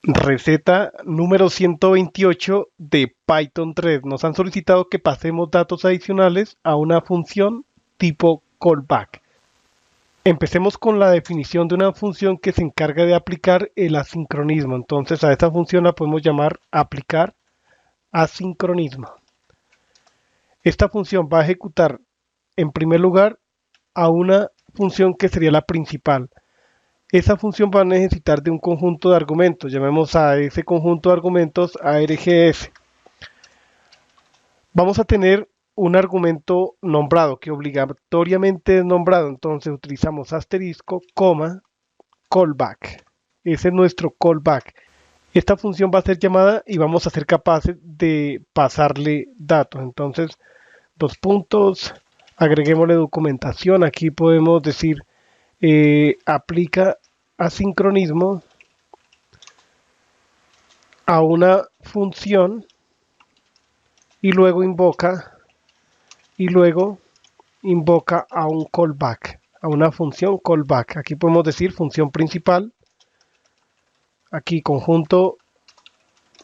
Receta número 128 de Python 3. Nos han solicitado que pasemos datos adicionales a una función tipo callback. Empecemos con la definición de una función que se encarga de aplicar el asincronismo. Entonces a esta función la podemos llamar aplicar asincronismo. Esta función va a ejecutar en primer lugar a una función que sería la principal. Esa función va a necesitar de un conjunto de argumentos. Llamemos a ese conjunto de argumentos args. Vamos a tener un argumento nombrado que obligatoriamente es nombrado. Entonces utilizamos asterisco, coma, callback. Ese es nuestro callback. Esta función va a ser llamada y vamos a ser capaces de pasarle datos. Entonces, dos puntos, agreguémosle documentación. Aquí podemos decir aplica asincronismo a una función y luego invoca a un callback, a una función callback. Aquí podemos decir función principal, aquí conjunto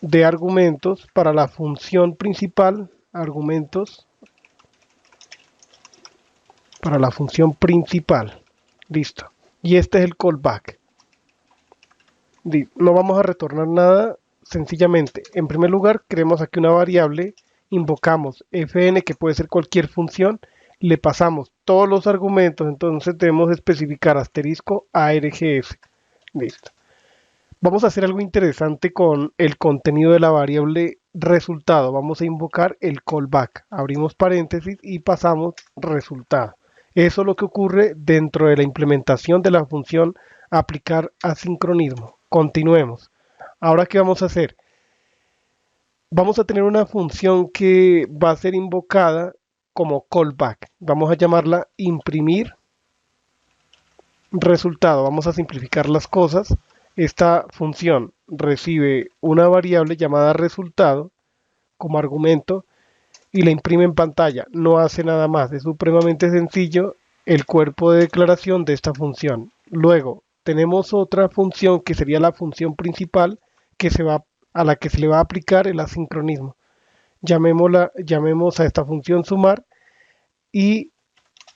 de argumentos para la función principal, argumentos para la función principal. Listo. Y este es el callback. No vamos a retornar nada, sencillamente. En primer lugar, creemos aquí una variable, invocamos fn, que puede ser cualquier función, le pasamos todos los argumentos, entonces debemos especificar asterisco args. Listo. Vamos a hacer algo interesante con el contenido de la variable resultado. Vamos a invocar el callback. Abrimos paréntesis y pasamos resultado. Eso es lo que ocurre dentro de la implementación de la función aplicar asincronismo. Continuemos. Ahora, ¿qué vamos a hacer? Vamos a tener una función que va a ser invocada como callback. Vamos a llamarla imprimir resultado. Vamos a simplificar las cosas. Esta función recibe una variable llamada resultado como argumento y la imprime en pantalla. No hace nada más. Es supremamente sencillo el cuerpo de declaración de esta función. Luego tenemos otra función que sería la función principal a la que se le va a aplicar el asincronismo. Llamemos a esta función sumar y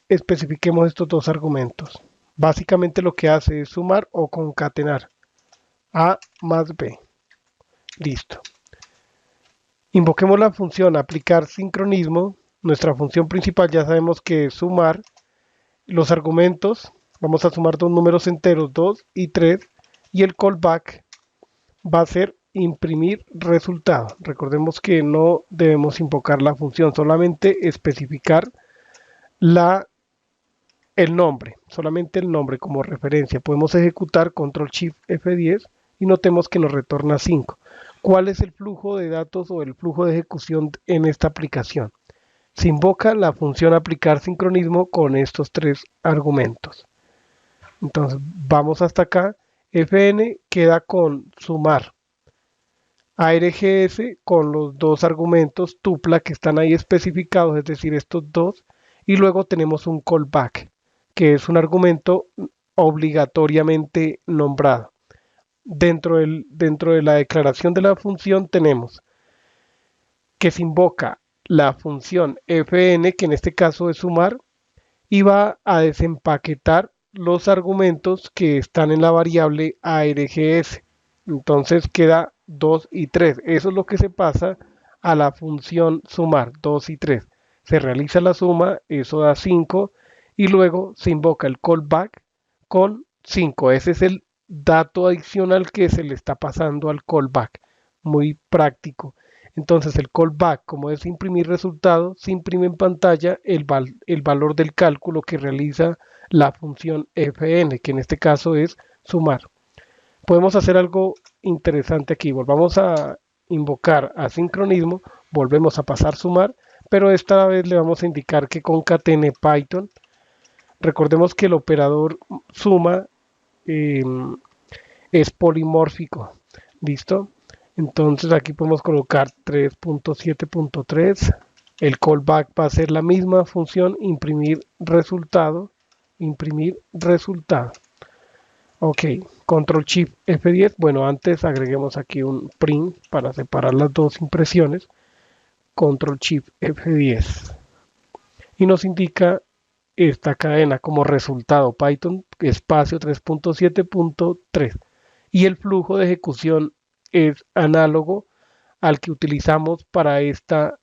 especifiquemos estos dos argumentos. Básicamente lo que hace es sumar o concatenar A más B. Listo. Invoquemos la función aplicar sincronismo. Nuestra función principal ya sabemos que es sumar. Los argumentos, vamos a sumar dos números enteros, 2 y 3. Y el callback va a ser imprimir resultado. Recordemos que no debemos invocar la función, solamente especificar el nombre, solamente el nombre como referencia. Podemos ejecutar control shift F10 y notemos que nos retorna 5. ¿Cuál es el flujo de datos o el flujo de ejecución en esta aplicación? Se invoca la función aplicar sincronismo con estos tres argumentos. Entonces vamos hasta acá. Fn queda con sumar. ARGS con los dos argumentos tupla que están ahí especificados, es decir, estos dos. Y luego tenemos un callback, que es un argumento obligatoriamente nombrado. Dentro de la declaración de la función tenemos que se invoca la función fn, que en este caso es sumar, y va a desempaquetar los argumentos que están en la variable args. Entonces queda 2 y 3. Eso es lo que se pasa a la función sumar, 2 y 3. Se realiza la suma, eso da 5, y luego se invoca el callback con 5. Ese es el dato adicional que se le está pasando al callback. Muy práctico. Entonces el callback, como es imprimir resultado, se imprime en pantalla el valor del cálculo que realiza la función fn, que en este caso es sumar. Podemos hacer algo interesante aquí. Volvamos a invocar asincronismo, volvemos a pasar sumar, pero esta vez le vamos a indicar que concatene Python. Recordemos que el operador suma eh, es polimórfico. ¿Listo? Entonces aquí podemos colocar 3.7.3. El callback va a ser la misma función, imprimir resultado. Imprimir resultado. Ok, Control Shift F10. Bueno, antes agreguemos aquí un print para separar las dos impresiones. Control Shift F10. Y nos indica esta cadena como resultado Python espacio 3.7.3. Y el flujo de ejecución es análogo al que utilizamos para esta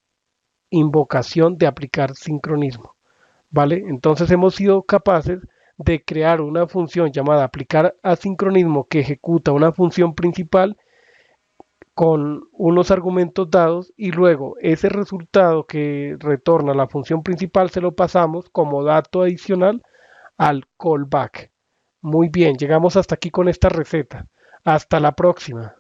invocación de aplicar sincronismo. ¿Vale? Entonces hemos sido capaces de crear una función llamada aplicar asincronismo que ejecuta una función principal con unos argumentos dados y luego ese resultado que retorna la función principal se lo pasamos como dato adicional al callback. Muy bien, llegamos hasta aquí con esta receta. Hasta la próxima.